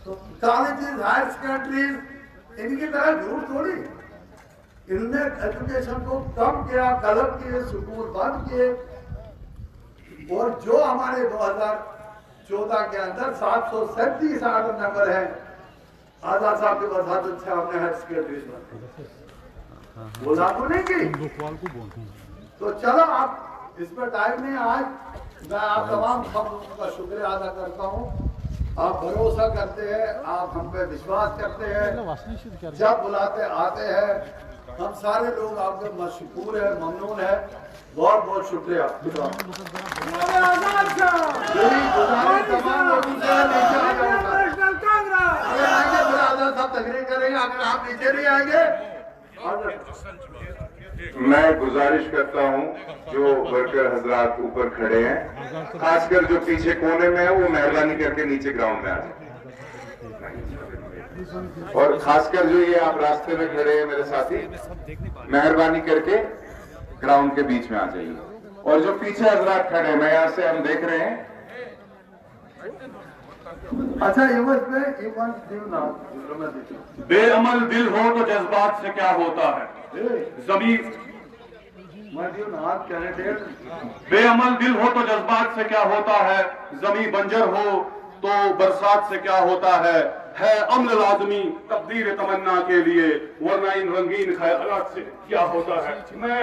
तो colleges, higher secondaries इनकी तरह झूठ थोड़ी, इनने एजुकेशन को कम किया, गलत किए, स्कूल बंद किए। और जो हमारे 2014 के अंदर 737 आर्डर नंबर है, आजाद साहब के वजाहत से हमने हायर सेकेंडरीज बनाई, वो लागू नहीं की। तो चलो आप इसमें टाइम नहीं, आज मैं आप तमाम सब लोगों का शुक्रिया अदा करता हूँ। आप भरोसा करते हैं, आप हम पे विश्वास करते हैं, जब बुलाते आते हैं। हम सारे लोग आपके मशकूर है, ममनून है, बहुत बहुत शुक्रिया। तकरीर करेंगे, अगर आप नीचे नहीं आएंगे। मैं गुजारिश करता हूं जो वर्कर हजरात ऊपर खड़े हैं, खासकर जो पीछे कोने में है, वो मेहरबानी करके नीचे ग्राउंड में आ जाए। और खासकर जो ये आप रास्ते में खड़े हैं मेरे साथी, मेहरबानी करके ग्राउंड के बीच में आ जाइए। और जो पीछे हजरात खड़े हैं, मैं यहाँ से हम देख रहे हैं। अच्छा, बेअमल दिल हो तो जज्बात से क्या होता है, जमीन बेअमल दिल हो तो जज्बात से क्या होता है, जमीन बंजर हो तो बरसात से क्या होता है अम्ल लाजमी तकदीर तमन्ना के लिए, वरना इन रंगीन ख्यालात से क्या होता है। मैं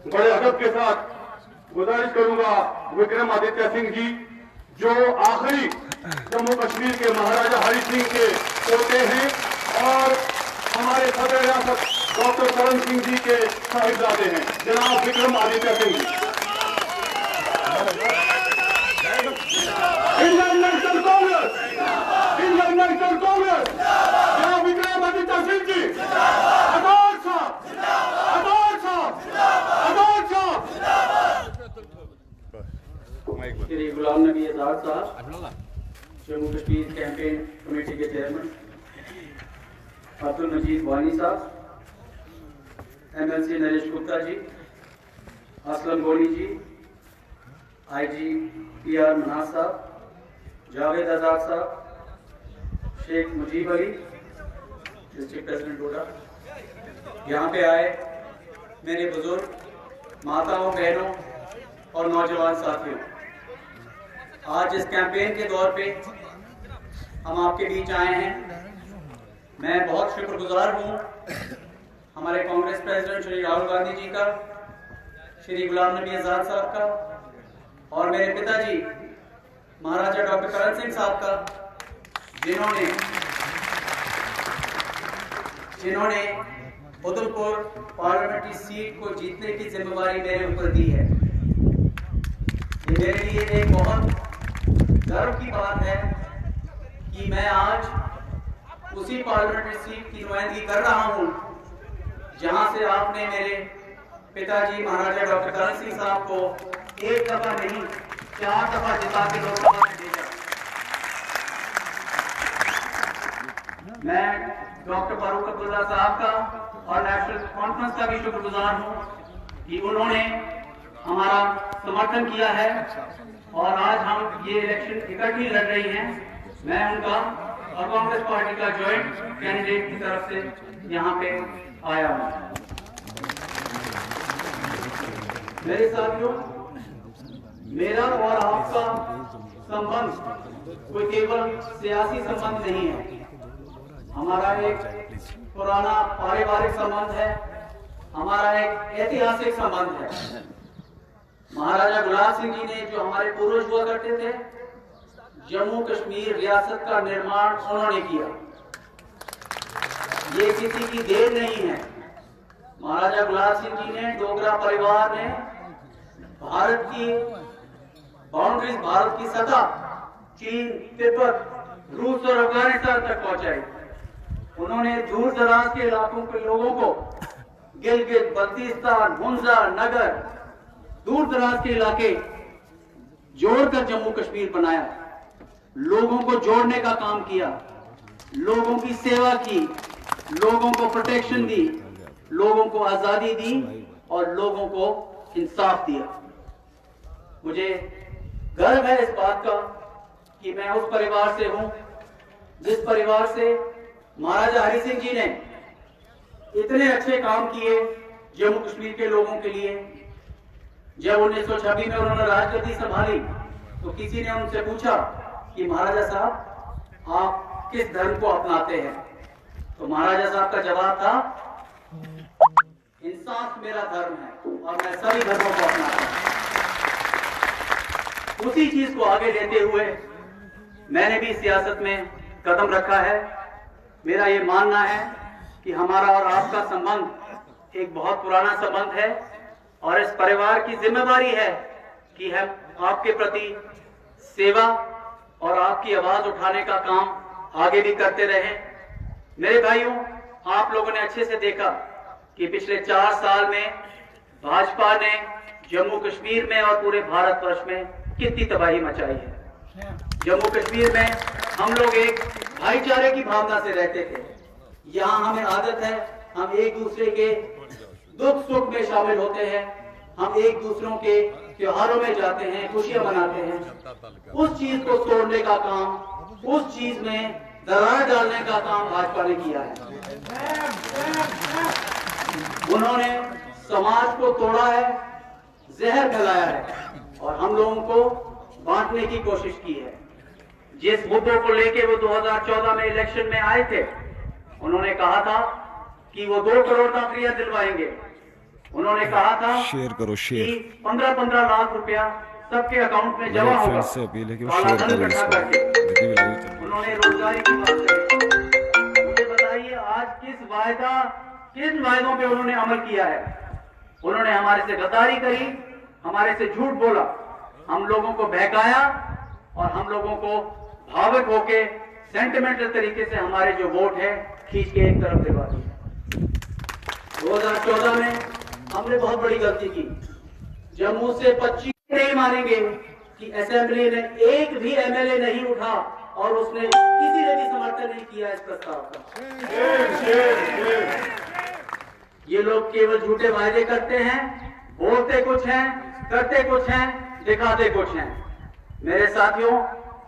बड़े अदब के साथ गुजारिश करूंगा विक्रमादित्य सिंह जी, जो आखिरी जम्मू कश्मीर के महाराजा हरि सिंह के पोते हैं और हमारे सदर रियासत डॉक्टर करण सिंह जी के साहिबजादे हैं, जनाब विक्रमादित्य सिंह जी। इंडियन नेशनल कांग्रेस, इंडियन नेशनल कांग्रेस, जनाब विक्रमादित्य सिंह जी। आजाद साहब, आजाद साहब, आजाद साहब। श्री गुलाम नबी आजाद साहब, जम्मू कश्मीर कैंपेन कमेटी के चेयरमैन, अब्दुल मजीद वानी साहब, MLC नरेश गुप्ता जी, असलम गोनी जी, IG PR मनाज साहब, जावेद आजाद साहब, शेख मुजीब अली, डिस्ट्रिक्ट प्रेसिडेंट डोडा, यहाँ पे आए मेरे बुजुर्ग, माताओं, बहनों और नौजवान साथियों। आज इस कैंपेन के दौर पे हम आपके बीच आए हैं। मैं बहुत शुक्रगुजार हूँ हमारे कांग्रेस प्रेसिडेंट श्री राहुल गांधी जी का, श्री गुलाम नबी आजाद साहब का और मेरे पिताजी महाराजा डॉक्टर करण सिंह साहब का, जिन्होंने उधमपुर पार्लियामेंट्री सीट को जीतने की जिम्मेवारी मेरे ऊपर दी है। ये मेरे लिए एक बहुत गर्व की बात है कि मैं आज उसी पार्लियामेंट्री सीट की नुमाइंदगी कर रहा हूं जहां से आपने मेरे पिताजी महाराजा डॉक्टर करण सिंह साहब को एक दफा नहीं 4 दफा जिता के लोकसभा में भेजा। मैं डॉक्टर फारूक अब्दुल्ला साहब का और नेशनल कॉन्फ्रेंस का भी शुक्रगुजार हूं कि उन्होंने हमारा समर्थन किया है और आज हम ये इलेक्शन इकट्ठी लड़ रही हैं। मैं उनका और कांग्रेस पार्टी का ज्वाइंट कैंडिडेट की तरफ से यहाँ पे आया हूँ। मेरे साथियों, मेरा और आपका संबंध कोई केवल सियासी संबंध नहीं है, हमारा एक पुराना पारिवारिक संबंध है, हमारा एक ऐतिहासिक संबंध है। महाराजा गुलाब सिंह जी ने, जो हमारे पूर्वज हुआ करते थे, जम्मू कश्मीर रियासत का निर्माण उन्होंने किया। ये किसी की देन नहीं है। महाराजा गुलाब सिंह जी ने, डोगरा परिवार ने भारत की बाउंड्रीज, भारत की सतह चीन, तिब्बत, रूस और अफगानिस्तान तक पहुंचाई। उन्होंने दूर दराज के इलाकों के लोगों को गिलगित, बल्तिस्तान, हुंजा, नगर, दूर दराज के इलाके जोड़कर जम्मू कश्मीर बनाया। लोगों को जोड़ने का काम किया, लोगों की सेवा की, लोगों को प्रोटेक्शन दी, लोगों को आजादी दी और लोगों को इंसाफ दिया। मुझे गर्व है इस बात का कि मैं उस परिवार से हूं जिस परिवार से महाराजा हरि सिंह जी ने इतने अच्छे काम किए जम्मू कश्मीर के लोगों के लिए। जब 1926 में उन्होंने राजगद्दी संभाली तो किसी ने उनसे पूछा कि महाराजा साहब आप किस धर्म को अपनाते हैं? तो महाराजा साहब का जवाब था, इंसाफ मेरा धर्म है और मैं सभी धर्मों को अपनाता हूं। उसी चीज को आगे लेते हुए मैंने भी सियासत में कदम रखा है। मेरा ये मानना है कि हमारा और आपका संबंध एक बहुत पुराना संबंध है और इस परिवार की जिम्मेदारी है कि हम आपके प्रति सेवा और आपकी आवाज उठाने का काम आगे भी करते रहें। मेरे भाइयों, आप लोगों ने अच्छे से देखा कि पिछले 4 साल में भाजपा ने जम्मू कश्मीर में और पूरे भारतवर्ष में कितनी तबाही मचाई है। जम्मू कश्मीर में हम लोग एक भाईचारे की भावना से रहते थे। यहाँ हमें आदत है, हम एक दूसरे के दुख सुख में शामिल होते हैं, हम एक दूसरों के त्योहारों में जाते हैं, खुशियां मनाते हैं। उस चीज को तोड़ने का काम, उस चीज में दरार डालने का काम भाजपा ने किया है। उन्होंने समाज को तोड़ा है, जहर फैलाया है और हम लोगों को बांटने की कोशिश की है। जिस मुद्दों को लेके वो 2014 में इलेक्शन में आए थे, उन्होंने कहा था कि वो 2 करोड़ नौकरियां दिलवाएंगे। उन्होंने कहा था शेयर करो, शेयर। कि 15-15 लाख रुपया सबके अकाउंट में जमा होगा। से अपील है कि वो काला शेयर धन करो इकट्ठा इसको। करके उन्होंने रोजगारी की बात कही। मुझे बताइए आज किन वायदों पे उन्होंने अमल किया है? उन्होंने हमारे से गद्दारी करी, हमारे से झूठ बोला, हम लोगों को बहकाया और हम लोगों को भावुक होके सेंटिमेंटल तरीके से हमारे जो वोट है खींच के एक तरफ दिलवा दिए। 2014 में हमने बहुत बड़ी गलती की। जम्मू से 25 नहीं मानेंगे कि असेंबली में एक भी एमएलए नहीं उठा और उसने किसी ने भी समर्थन नहीं किया इस प्रस्ताव का। ये लोग केवल झूठे वायदे करते हैं, बोलते कुछ हैं, करते कुछ हैं, दिखाते कुछ हैं। मेरे साथियों,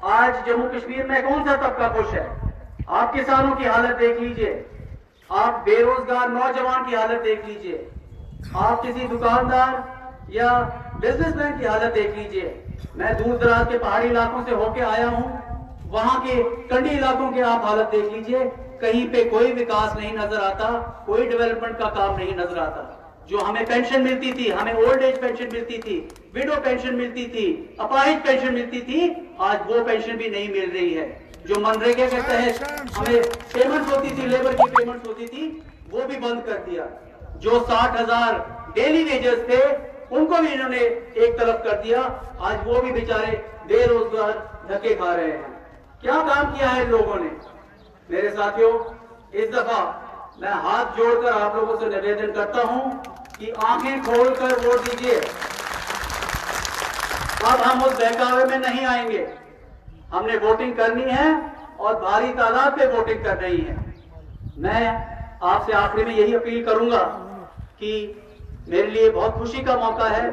आज जम्मू कश्मीर में कौन सा तबका खुश है? आप किसानों की हालत देख लीजिए, आप बेरोजगार नौजवान की हालत देख लीजिए, आप किसी दुकानदार या बिजनेसमैन की हालत देख लीजिए। मैं दूर दराज के पहाड़ी इलाकों से होके आया हूँ, वहां के कंडी इलाकों की आप हालत देख लीजिए। कहीं पे कोई विकास नहीं नजर आता, कोई डेवलपमेंट का काम नहीं नजर आता। जो हमें पेंशन मिलती थी, हमें ओल्ड एज पेंशन मिलती थी, विडो पेंशन मिलती थी, अपाहिज पेंशन मिलती थी, आज वो पेंशन भी नहीं मिल रही है। जो मनरेगा के तहत हमें पेमेंट होती थी, लेबर की पेमेंट होती थी, वो भी बंद कर दिया। जो 60,000 डेली वेजेस थे, उनको भी इन्होंने एक तरफ कर दिया। आज वो भी बेचारे बेरोजगार धक्के खा रहे हैं। क्या काम किया है इन लोगों ने? मेरे साथियों, इस दफा मैं हाथ जोड़कर आप लोगों से निवेदन करता हूं कि आंखें खोलकर वोट दीजिए। अब हम उस बहकावे में नहीं आएंगे। हमने वोटिंग करनी है और भारी तादाद पे वोटिंग कर रही है। मैं आपसे आखिरी में यही अपील करूंगा कि मेरे लिए बहुत खुशी का मौका है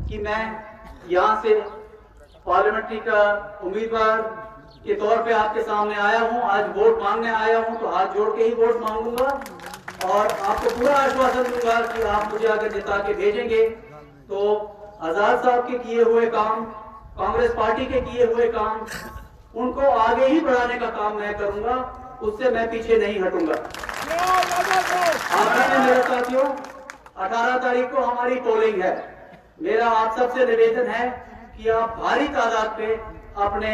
कि मैं यहां से पार्लियामेंट्री का उम्मीदवार के तौर पे आपके सामने आया हूं। आज वोट मांगने आया हूं, तो हाथ जोड़ के ही वोट मांगूंगा और आपको पूरा आश्वासन दूंगा कि आप मुझे अगर जिता के भेजेंगे तो आजाद साहब के किए हुए काम, कांग्रेस पार्टी के किए हुए काम, उनको आगे ही बढ़ाने का काम मैं करूंगा। उससे मैं पीछे नहीं हटूंगा। आखिर में मेरे साथियों, 18 तारीख को हमारी पोलिंग है। मेरा आप सबसे निवेदन है कि आप भारी तादाद पे अपने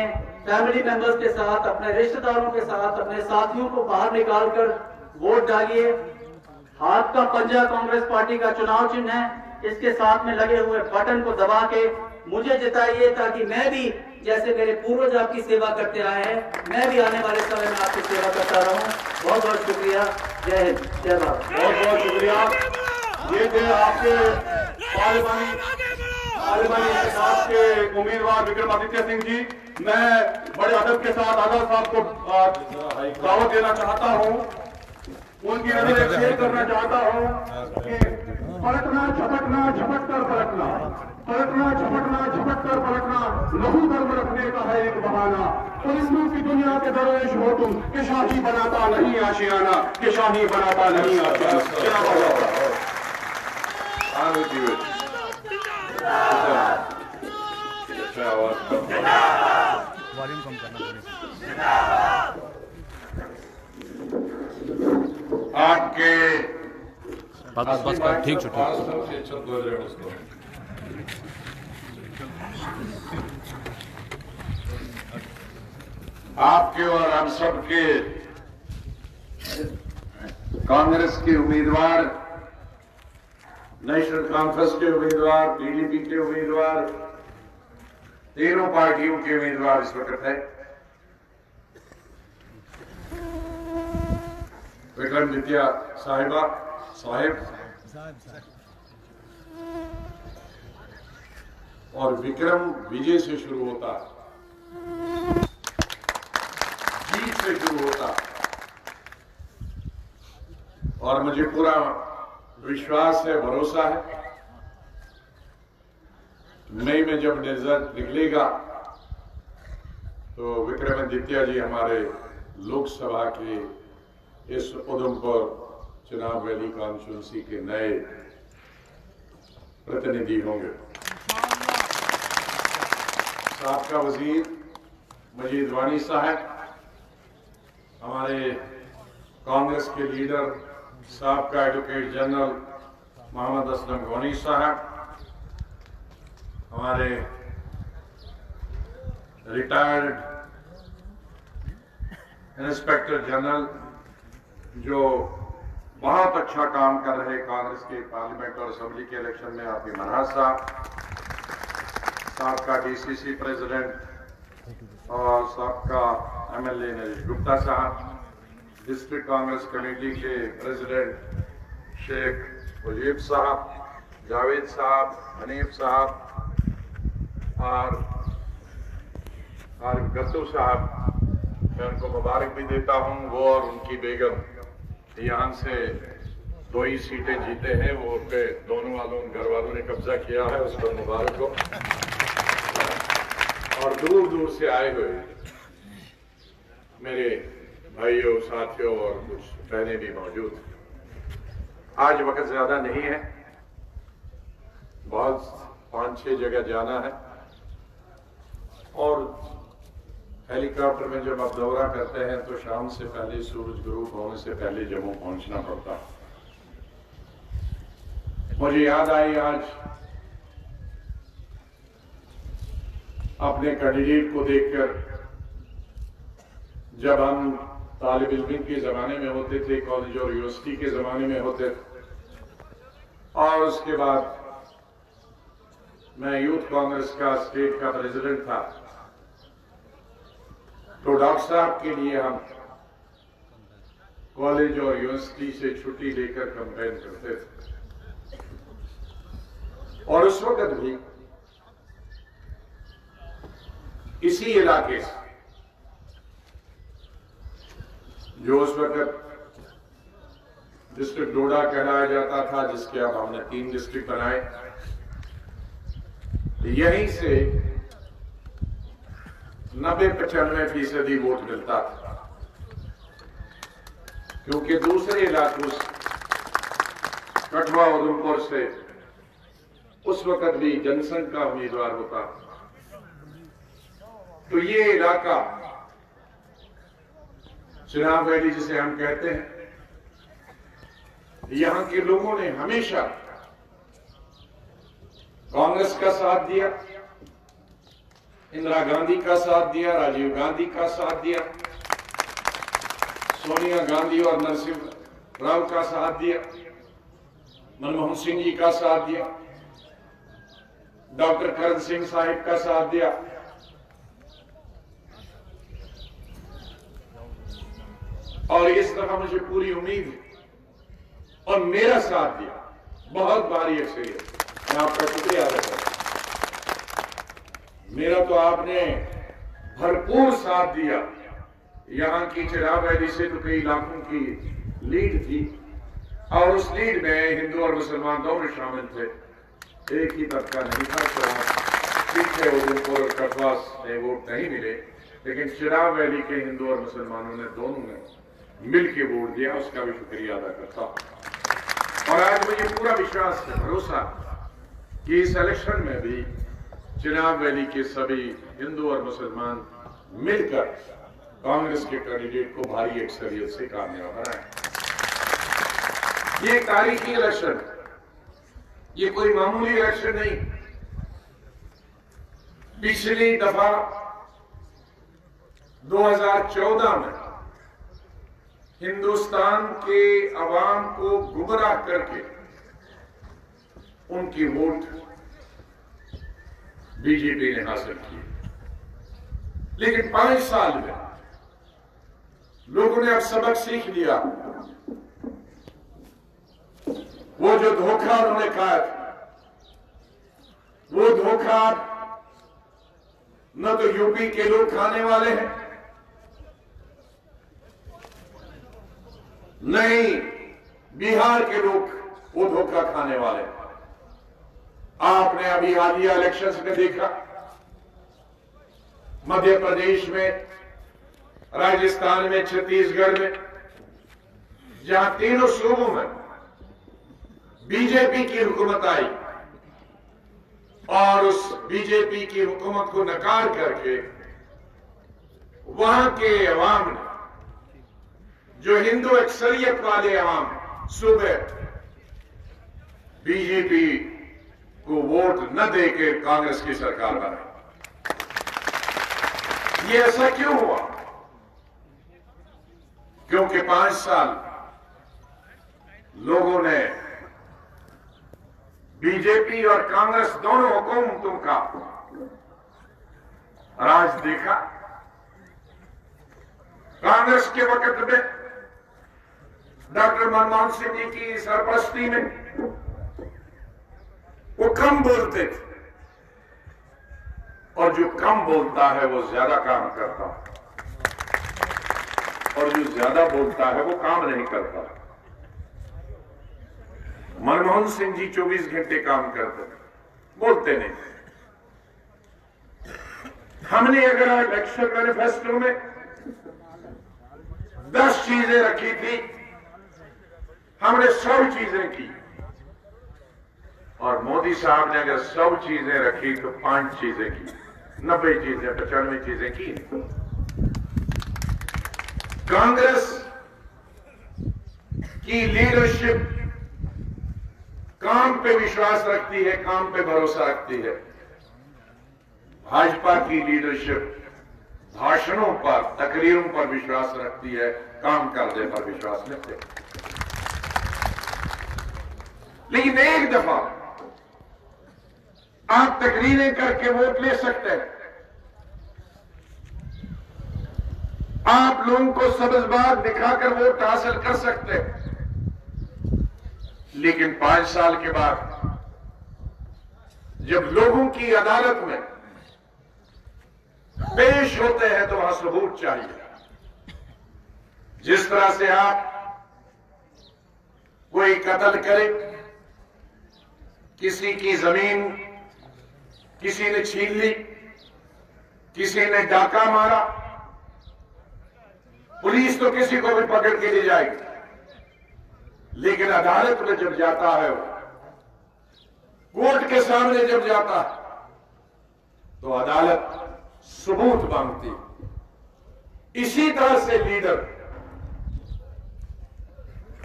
फैमिली मेंबर्स के साथ, अपने रिश्तेदारों के साथ, अपने साथियों को बाहर निकालकर वोट डालिए। हाथ का पंजा कांग्रेस पार्टी का चुनाव चिन्ह है, इसके साथ में लगे हुए बटन को दबा के मुझे जिताइए, ताकि मैं भी जैसे मेरे पूर्वज आपकी सेवा करते आए हैं, मैं भी आने वाले समय में आपकी सेवा करता रहूं। बहुत बहुत शुक्रिया। जय हिंद, जय भारत। बहुत बहुत शुक्रिया। ये थे आपके पार्लियामानी इंतखाब के उम्मीदवार विक्रमादित्य सिंह जी। मैं बड़े अदब के साथ आजाद साहब को दावत देना चाहता हूं, उनकी नजर शेयर करना चाहता हूं कि पलटना झपटना झपट कर पलटना, पलटना झपटना झपट कर पलटना लहू धर्म रखने का है एक बहाना। पुलिसों की दुनिया के दरवेश हो तुम कि शाही बनाता नहीं आशियाना, कि शाही बनाता नहीं आशियाना। वॉल्यूम कम करना। आपके बस ठीक छुट्टी। आपके और हम सबके कांग्रेस के उम्मीदवार, नेशनल कॉन्फ्रेंस के उम्मीदवार, पीडीपी के उम्मीदवार, तीनों पार्टियों के उम्मीदवार इस वक्त है। विक्रमादित्य साहिब और विक्रम विजय से शुरू होता, जीत से शुरू होता, और मुझे पूरा विश्वास है, भरोसा है, मई में जब रिजल्ट निकलेगा तो विक्रमादित्य जी हमारे लोकसभा के इस उधमपुर चुनाव वैली कॉन्स्टिट्यूंसी के नए प्रतिनिधि होंगे। साबका वजीर मजीद वानी साहब, हमारे कांग्रेस के लीडर साबका एडवोकेट जनरल मोहम्मद असलम गनी साहब, हमारे रिटायर्ड इंस्पेक्टर जनरल जो बहुत अच्छा काम कर रहे कांग्रेस के पार्लियामेंट और असेंबली के इलेक्शन में, आपके मनहाज साहब, साबका डीसीसी प्रेसिडेंट और साबका एमएलए नरेश गुप्ता साहब, डिस्ट्रिक्ट कांग्रेस कमेटी के प्रेसिडेंट शेख मुजीब साहब, जावेद साहब, हनीफ साहब और आरिफ गत्तू साहब, मैं उनको मुबारक भी देता हूं। वो और उनकी बेगम यहां से 2 ही सीटें जीते हैं, वो पे दोनों वालों घर वालों ने कब्जा किया है, उस पर मुबारक हो। और दूर दूर से आए हुए मेरे भाइयों, साथियों और कुछ बहनें भी मौजूद। आज वक्त ज्यादा नहीं है, बहुत 5-6 जगह जाना है, और हेलीकॉप्टर में जब आप दौरा करते हैं तो शाम से पहले, सूरज ग्रुप होने से पहले जम्मू पहुंचना पड़ता है। मुझे याद आई आज अपने कैंडिडेट को देखकर, जब हम तालिब इल्म के जमाने में होते थे, कॉलेज और यूनिवर्सिटी के जमाने में होते थे, और उसके बाद मैं यूथ कांग्रेस का स्टेट का प्रेसिडेंट था, तो डॉक्टर साहब के लिए हम कॉलेज और यूनिवर्सिटी से छुट्टी लेकर कैंपेन करते थे। और उस वक्त भी इसी इलाके से, जो उस वक्त डिस्ट्रिक्ट डोडा कहलाया जाता था, जिसके अब हमने 3 डिस्ट्रिक्ट बनाए, यहीं से 90-95% वोट मिलता था, क्योंकि दूसरे इलाकों से, कठुआ उधमपुर से उस वक्त भी जनसंघ का उम्मीदवार होता। तो ये इलाका चुनाव वैली जिसे हम कहते हैं, यहां के लोगों ने हमेशा कांग्रेस का साथ दिया, इंदिरा गांधी का साथ दिया, राजीव गांधी का साथ दिया, सोनिया गांधी और नरसिंह राव का साथ दिया, मनमोहन सिंह जी का साथ दिया, डॉक्टर करण सिंह साहिब का साथ दिया, और इस तरह मुझे पूरी उम्मीद है, और मेरा साथ दिया बहुत भारी अक्सरियत। मैं आपका शुक्रिया अदा करता हूं। मेरा तो आपने भरपूर साथ दिया। यहां की चिराग वैली से तो कई लाखों की लीड थी, और उस लीड में हिंदू और मुसलमान दोनों शामिल थे। एक ही तबका नहीं था। पीछे उधमपुर और कटवास में वोट नहीं मिले, लेकिन चिराग वैली के हिंदू और मुसलमानों ने दोनों ने मिल के वोट दिया। उसका भी शुक्रिया अदा करता हूं। और आज मुझे पूरा विश्वास है, भरोसा कि इस इलेक्शन में भी चिराग वैली के सभी हिंदू और मुसलमान मिलकर कांग्रेस के कैंडिडेट को भारी अक्सरियत से कामयाब बनाए। ये तारीखी इलेक्शन, ये कोई मामूली इलेक्शन नहीं। पिछली दफा 2014 में हिंदुस्तान के अवाम को गुमराह करके उनकी वोट बीजेपी ने हासिल की। लेकिन 5 साल में लोगों ने अब सबक सीख लिया। वो जो धोखा उन्होंने खाया था, वो धोखा न तो यूपी के लोग खाने वाले हैं, नहीं बिहार के लोग वो धोखा खाने वाले हैं। आपने अभी हालिया इलेक्शंस में देखा, मध्य प्रदेश में, राजस्थान में, छत्तीसगढ़ में, जहां तीनों सूबों में बीजेपी की हुकूमत आई और उस बीजेपी की हुकूमत को नकार करके वहां के अवाम ने, जो हिंदू अक्सरियत वाले अवाम सूबे, बीजेपी को वोट न देकर कांग्रेस की सरकार बनाई। ये ऐसा क्यों हुआ? क्योंकि 5 साल लोगों ने बीजेपी और कांग्रेस दोनों हुकूमतों का राज देखा। कांग्रेस के वक्त में डॉक्टर मनमोहन सिंह जी की सरपरस्ती में वो कम बोलते थे, और जो कम बोलता है वो ज्यादा काम करता है, और जो ज्यादा बोलता है वो काम नहीं करता। मनमोहन सिंह जी 24 घंटे काम करते थे, बोलते नहीं। हमने अगर इलेक्शन मैनिफेस्टो में 10 चीजें रखी थी, हमने 100 चीजें की। और मोदी साहब ने अगर 100 चीजें रखी तो 5 चीजें की, 90 चीजें, 95 चीजें की। कांग्रेस की लीडरशिप काम पे विश्वास रखती है, काम पे भरोसा रखती है। भाजपा की लीडरशिप भाषणों पर, तकरीरों पर विश्वास रखती है, काम करने पर विश्वास रखते है। लेकिन एक दफा आप तकरीरें करके वोट ले सकते हैं, आप लोगों को सब्ज बाग दिखाकर वोट हासिल कर सकते हैं। लेकिन 5 साल के बाद जब लोगों की अदालत में पेश होते हैं तो वहां सबूत चाहिए। जिस तरह से आप कोई कत्ल करे, किसी की जमीन किसी ने छीन ली, किसी ने डाका मारा, पुलिस तो किसी को भी पकड़ के ले जाएगी, लेकिन अदालत में जब जाता है, कोर्ट के सामने जब जाता है, तो अदालत सबूत मांगती। इसी तरह से लीडर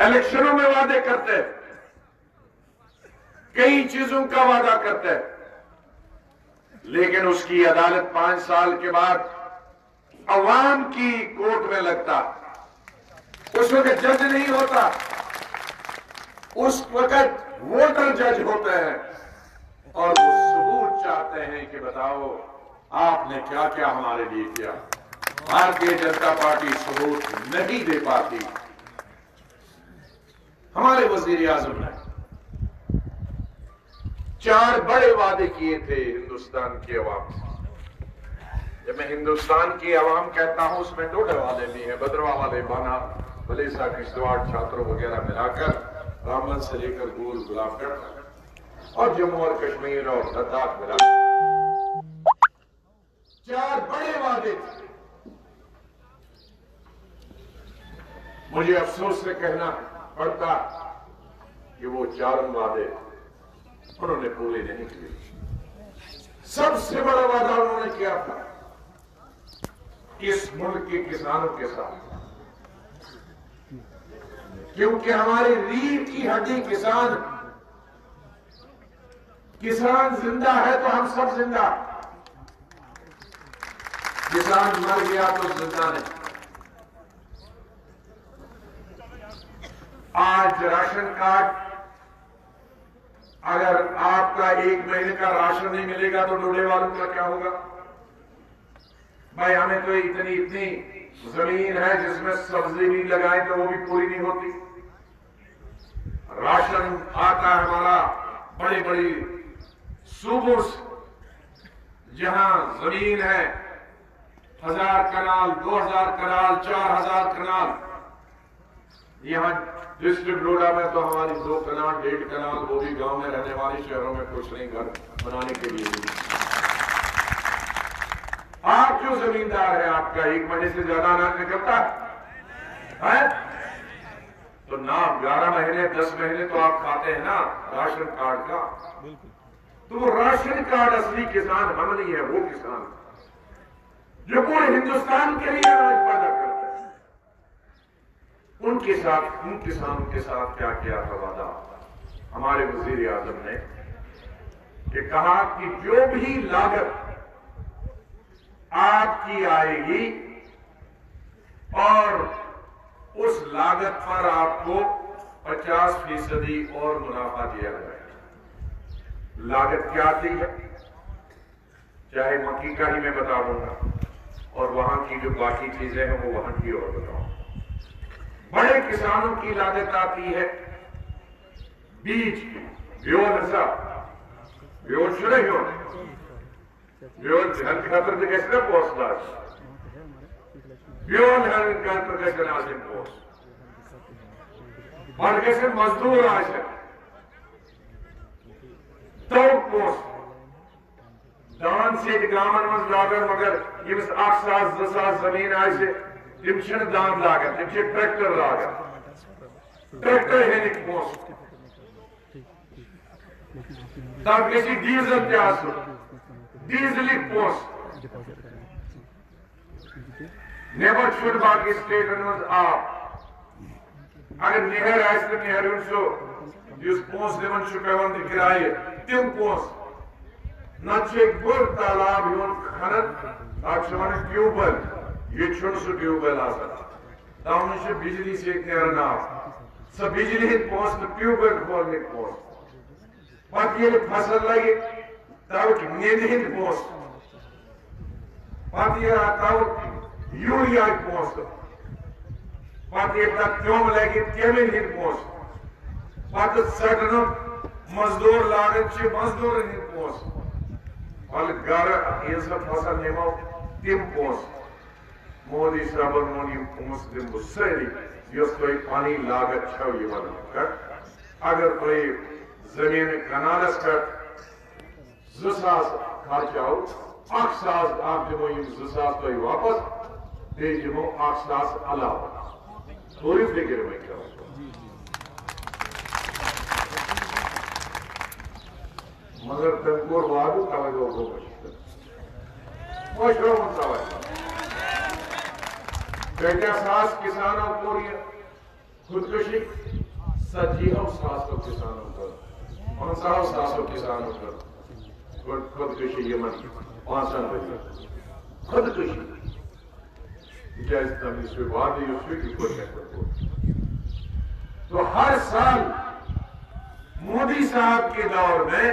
इलेक्शनों में वादे करते हैं, कई चीजों का वादा करते हैं, लेकिन उसकी अदालत 5 साल के बाद अवाम की कोर्ट में लगता, उस वक्त जज नहीं होता, उस वक्त वोटर जज होते हैं और वो सबूत चाहते हैं कि बताओ आपने क्या क्या हमारे लिए किया। भारतीय जनता पार्टी सबूत नहीं दे पाती। हमारे वजीर आजम ने 4 बड़े वादे किए थे हिंदुस्तान की अवाम से। जब मैं हिंदुस्तान की अवाम कहता हूं, उसमें डोडा वाले भी हैं, बदरवा वाले, बाना, भलेसा, किश्तवाड़, छात्रों वगैरह मिलाकर रामबन से लेकर गोल गुलाबगढ़ तक और जम्मू और कश्मीर और लद्दाख मिला 4 बड़े वादे थे। मुझे अफसोस से कहना पड़ता कि वो 4 वादे उन्होंने पूरे नहीं किए। सबसे बड़ा वादा उन्होंने किया था इस मुल्क के किसानों के साथ, क्योंकि हमारी रीढ़ की हड्डी किसान जिंदा है तो हम सब जिंदा, किसान मर गया तो जिंदा नहीं। आज राशन कार्ड, अगर आपका 1 महीने का राशन नहीं मिलेगा तो डोडे वालों का क्या होगा? भाई हमें तो इतनी जमीन है जिसमें सब्जी भी लगाए तो वो भी पूरी नहीं होती। राशन आता है हमारा बड़ी बड़ी सूबों से, जहां जमीन है 1000 कनाल, 2000 कनाल, 4000 कनाल। यहां डिस्ट्रिक्ट डोडा में तो हमारी 2 कनाल 1.5 कनाल, वो भी गांव में रहने वाले, शहरों में कुछ नहीं, घर बनाने के लिए। आप जो जमींदार है, आपका 1 महीने से ज्यादा अनाज निकलता है तो ना 11 महीने 10 महीने तो आप खाते हैं ना राशन कार्ड का। तो वो राशन कार्ड असली किसान हम नहीं है, वो किसान जो पूरे हिंदुस्तान के लिए अनाज पैदा करते हैं। उनके साथ, उन किसानों के साथ क्या किया था वादा हमारे वजीर आजम ने, कि कहा कि जो भी लागत आपकी आएगी और उस लागत पर आपको 50% और मुनाफा दिया जाएगा। लागत क्या आती है, चाहे मक्की का ही मैं बता दूंगा, और वहां की जो बाकी चीजें हैं वो वहां की और बताऊं। बड़े किसानों की लागत आती है बीज की, ब्योल शुरू ब्योल खातर कैसे पोस्ट ब्योल खातर कैसे नाजिम पोस्ट और कैसे मजदूर आज है तो पोस्ट दान से गामन मज लागत, मगर यमिस 8 साल 2 साल जमीन आज तिम दान लागत, तिम ट्रैक्टर लागत, ट्रैक्टर हेनिक पोस्ट तब गई डीजल ते डीजलिक पोस्ट नेबर शुड बाकी स्टेटन मज आप अगर निहर आए तो निहर सो पोस्ट दिवन पेवान किराए तिम पोस्ट न बोर तालाब खनन ट्यूबवेल, ये सह ट्यूबवेल तमन बिजली से सह बिजली पोस्ट ट्यूबवेल खोलने पोस्ट पे फसल लगे तक नेंद हिंद पोस्ट पे यूरिया पोस्ट पे त्योम लगे तेमिन हिंद पोस्ट पे सटन मजदूर लागत मजदूर हिंद पोस्ट पल घर ये फसल निमो तिम पोस्ट मोदी साहब मोन पोस्ट दिम सारी तुम पानी लागत अगर तुम जमीन कनालस पे 2000 खर्चाओ 8000 आप दिमो 2000 तुम वापस बे दिमो 8000 अलावा थोड़ी फिक्र में क्या मगर तंकोर वादू तवज्जो हो मशरो मुतवज्जो बेटा सास किसानों को खुदकुशी 7,000 किसानों को 5,000 किसानों को खुदकुशी यमन 5 बजे खुदकुशी तो हर साल मोदी साहब के दौर में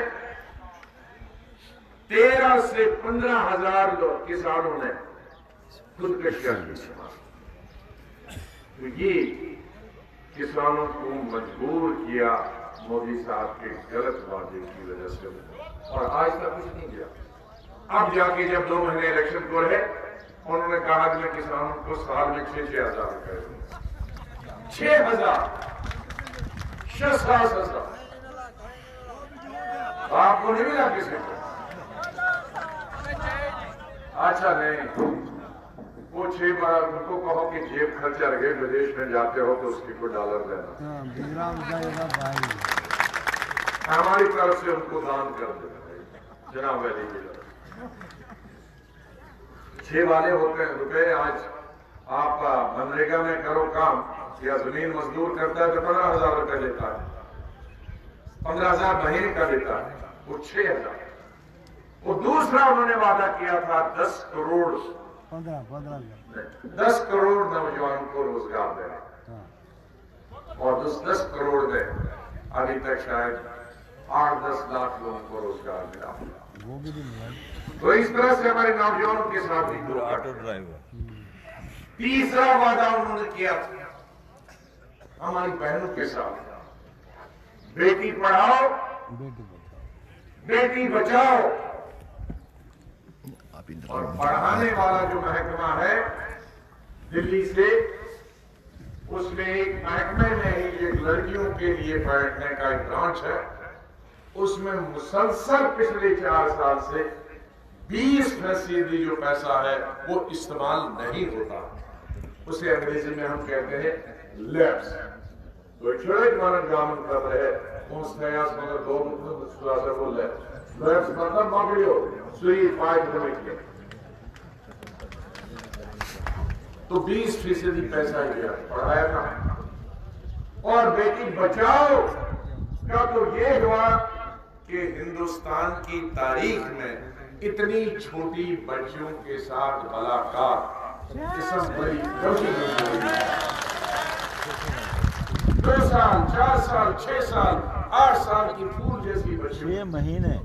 13 से 15,000 लोग किसानों ने खुदकुशियां की। तो ये किसानों को मजबूर किया मोदी साहब के गलत वादे की वजह से, और आज तक कुछ नहीं किया। अब जाके जब 2 महीने इलेक्शन को रहे, उन्होंने कहा कि मैं किसानों को साल में 6,000 रुपए दूंगा। 6 साल आपको नहीं मिला किसी को? अच्छा नहीं, वो 6 बार उनको कहो कि जेब खर्चा रहे, विदेश में जाते हो तो उसकी को $1 देना, हमारी तरफ से उनको दान कर देना जनाब वैली की तरफ। 6 वाले होते हैं रुपए। आज आप मनरेगा में करो काम या जमीन मजदूर करता है तो 15,000 रुपए लेता है, 15,000 महीने का लेता है, वो 6,000। वो दूसरा उन्होंने वादा किया था 10 करोड़ 10 करोड़ नौजवानों को रोजगार देना, और उस 10 करोड़ में अभी तक शायद 8-10 लाख लोगों को रोजगार मिला। तो इस तरह से हमारे नौजवानों के साथ भी ऑटो ड्राइवर। तीसरा वादा उन्होंने किया था हमारी बहनों के साथ, बेटी पढ़ाओ बेटी बचाओ। और पढ़ाने वाला जो महकमा है दिल्ली से, उसमें एक महकमे में ही एक लड़कियों के लिए बैठने का एक ब्रांच है, उसमें मुसलसल पिछले 4 साल से 20% जो पैसा है वो इस्तेमाल नहीं होता। उसे अंग्रेजी में हम कहते हैं लैब्स। तो छोटे मानव गामन कर रहे मगर 2 वो लैब्स मतलब मॉडलियो सुई पाइप के, तो 20% पैसा गया पढ़ाया था। और बेटी बचाओ का तो ये हुआ कि हिंदुस्तान की तारीख में इतनी छोटी बच्चियों के साथ बलात्कार बड़ी गलती हुई। 2 साल 4 साल 6 साल 8 साल की फूल जैसी बच्चियों, 6 महीने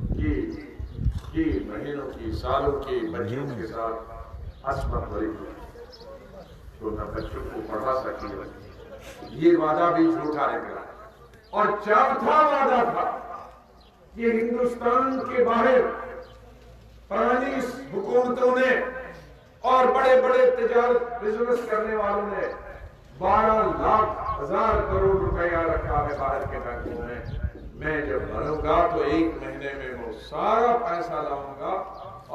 की महीनों की सालों की बच्चियों के साथ अस्मत भरी तो न बच्चों को पढ़ा सकी। ये वादा भी झूठा निकला। और चौथा वादा था कि हिंदुस्तान के बाहर पुरानी हुकूमतों ने और बड़े बड़े तिजारत बिजनेस करने वालों ने 12,00,000 करोड़ रुपया रखा है बाहर के बैंकों में। मैं जब बनूंगा तो 1 महीने में वो सारा पैसा लाऊंगा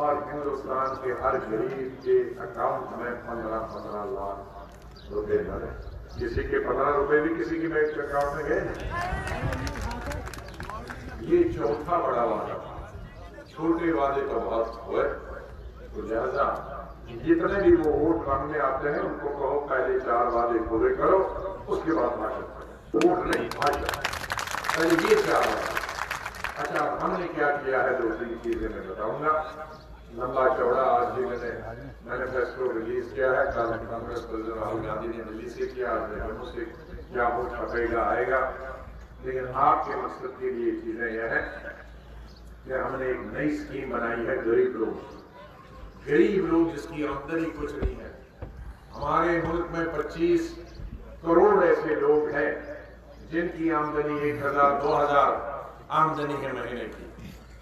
और हिंदुस्तान के हर गरीब के अकाउंट में 15-15 लाख रुपए डाले। किसी के 15 रुपए भी किसी की बैंक अकाउंट में गए। ये चौथा बड़ा वादा था। छोटे वादे तो बहुत हुए, तो लिहाजा जितने भी वो वोट मांगने आते हैं उनको कहो पहले 4 वादे पूरे करो, उसके बाद भाषण करो। वोट नहीं, भाषण पहले ये 4 वादे। अच्छा, हमने क्या किया है 2-3 चीजें मैं बताऊंगा लंबा चौड़ा। आज भी मैंने मैनिफेस्टो रिलीज किया है, कल कांग्रेस प्रेसिडेंट राहुल गांधी ने दिल्ली से किया, आज से क्या वो छपेगा आएगा। लेकिन आपके मकसद के लिए चीजें यह है कि हमने एक नई स्कीम बनाई है गरीब लोग जिसकी आमदनी कुछ नहीं है। हमारे मुल्क में 25 करोड़ ऐसे लोग हैं जिनकी आमदनी 1,000-2,000 आमदनी है महीने की।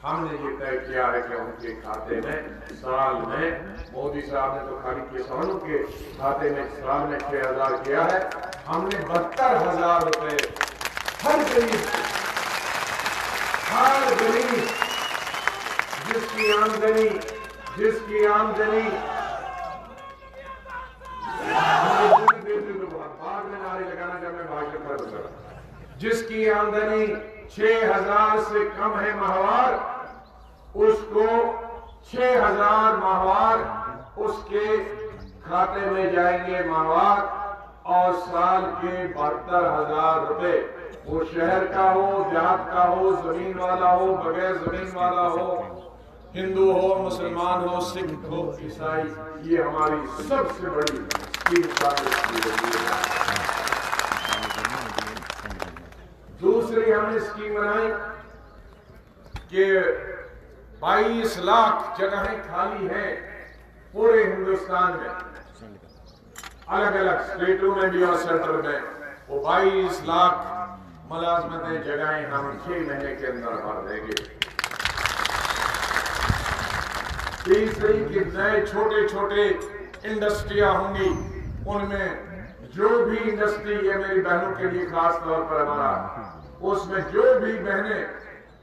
हमने ये तय किया है कि उनके खाते में साल में, मोदी साहब ने तो खाली किसानों के खाते में साल में 6,000 किया है, हमने 72,000 रुपए हर गरीब जिसकी आमदनी बाद में नारे लगाना जब मैं भाषण पर, जिसकी आमदनी 6,000 से कम है माहवार, उसको 6,000 माहवार उसके खाते में जाएंगे माहवार, और साल के 72,000 रुपए वो शहर का हो, देहात का हो, जमीन वाला हो, बगैर जमीन वाला हो, हिंदू हो, मुसलमान हो, सिख हो, ईसाई, ये हमारी सबसे बड़ी स्कीम है। दूसरी हमने स्कीम बनाई कि 22 लाख जगहें खाली हैं पूरे हिंदुस्तान में, अलग अलग स्टेटों में भी और सेंटर में। वो 22 लाख मुलाजमतें जगहें हम 6 महीने के अंदर भर देंगे। तीसरी कि नए छोटे छोटे इंडस्ट्रियां होंगी, उनमें जो भी इंडस्ट्री, ये मेरी बहनों के लिए खास तौर पर हमारा, उसमें जो भी बहनें,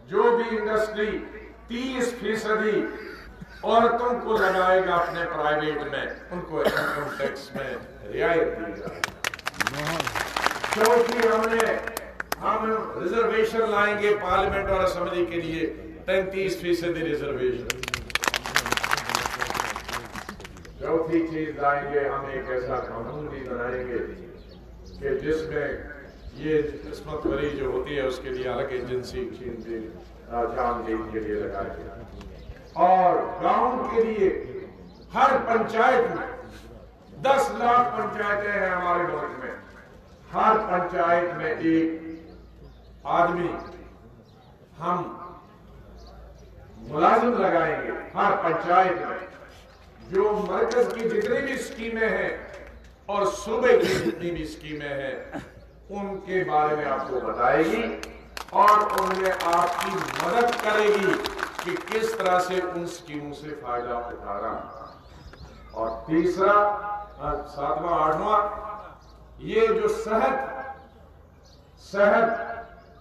जो भी इंडस्ट्री 30% औरतों को लगाएगा अपने प्राइवेट में, उनको इनकम टैक्स में रियायत दी जाएगी। क्योंकि हम रिजर्वेशन लाएंगे पार्लियामेंट और असेंबली के लिए 33% रिजर्वेशन। चौथी चीज लाएंगे, हम एक ऐसा कानून भी बनाएंगे कि जिसमें ये किस्मत भरी जो होती है उसके लिए अलग एजेंसी छानबीन के लिए लगाएंगे। और गांव के लिए हर पंचायत में 10 लाख पंचायतें हैं हमारे मुल्क में, हर पंचायत में एक आदमी हम मुलाजिम लगाएंगे हर पंचायत में, जो मरकज की जितनी भी स्कीमें हैं और सूबे की जितनी भी स्कीमें हैं उनके बारे में आपको बताएगी और उनमें आपकी मदद करेगी कि किस तरह से उन स्कीमों से फायदा उठा रहा है। और तीसरा, 7वां 8वां, ये जो सेहत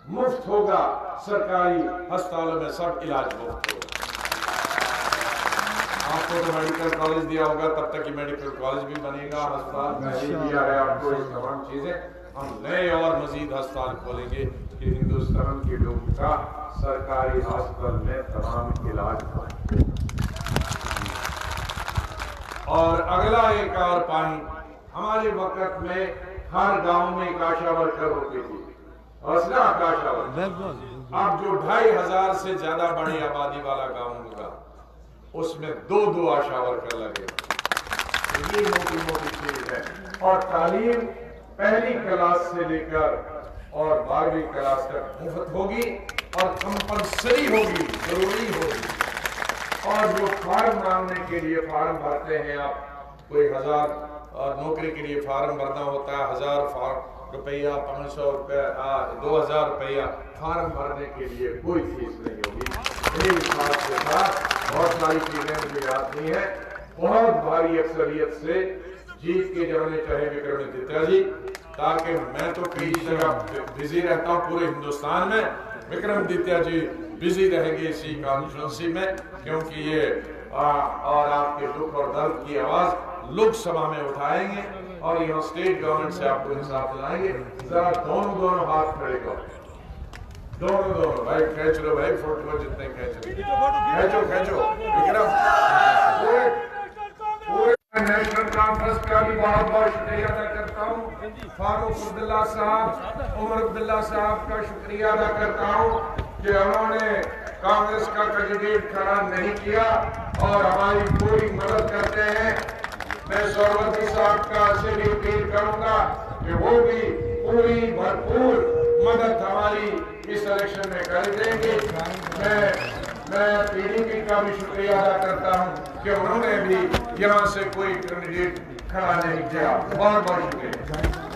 मुफ्त होगा, सरकारी अस्पतालों में सब इलाज मुफ्त होगा। आपको तो मेडिकल कॉलेज दिया होगा, तब तक ही मेडिकल कॉलेज भी बनेगा, अस्पताल नहीं दिया है आपको, इस तमाम चीजें हम नए और मजीद अस्पताल खोलेंगे कि हिंदुस्तान के लोगों का सरकारी अस्पताल में तमाम इलाज हो। और अगला एक और पॉइंट, हमारे वक्त में हर गांव में एक आशा वर्कर होती थी, असला आशा वर्कर। अब जो 2500 से ज्यादा बड़ी आबादी वाला गांव होगा उसमें 2-2 आशा वर्कर लगे। ये मोटी मोटी चीज है। और तालीम पहली क्लास से लेकर और 12वीं क्लास तक मुफ्त होगी और कंपलसरी होगी, जरूरी होगी। और जो फॉर्म मांगने के लिए फॉर्म भरते हैं आप, कोई 1000 नौकरी के लिए फॉर्म भरना होता है, 1000 रुपया, 500 रुपया, 2000 रुपया फॉर्म भरने के लिए कोई फीस नहीं होगी। इन्हीं बात के साथ बहुत सारी चीजें मुझे याद नहीं है, बहुत भारी अक्सरियत से जीत के जाने चाहे विक्रमादित्य जी, ताकि मैं तो कई जगह बिजी रहता हूँ पूरे हिंदुस्तान में, विक्रमादित्य जी बिजी रहेंगे इसी कॉन्स्टिट्यूंसी में, क्योंकि ये और आपके दुख और दर्द की आवाज लोकसभा में उठाएंगे और यहाँ स्टेट गवर्नमेंट से आपको इंसाफ दिलाएंगे। जरा दोनों हाथ खड़े करो, दोनों भाई खींच लो भाई, फोटो जितने खींचो विक्रम। पूरे नेशनल कॉन्फ्रेंस का भी बहुत बहुत शुक्रिया अदा करता हूँ, फारूक अब्दुल्ला साहब, उमर अब्दुल्ला साहब का शुक्रिया अदा करता हूँ कि उन्होंने कांग्रेस का कैंडिडेट खड़ा नहीं किया और हमारी पूरी मदद करते हैं। मैं सौरवती साहब का से भी अपील करूंगा कि वो भी पूरी भरपूर मदद हमारी इस इलेक्शन में कर देंगे। मैं पीडीपी का भी शुक्रिया अदा करता हूं कि उन्होंने भी यहाँ से कोई कैंडिडेट खड़ा नहीं किया। बहुत बहुत शुक्रिया।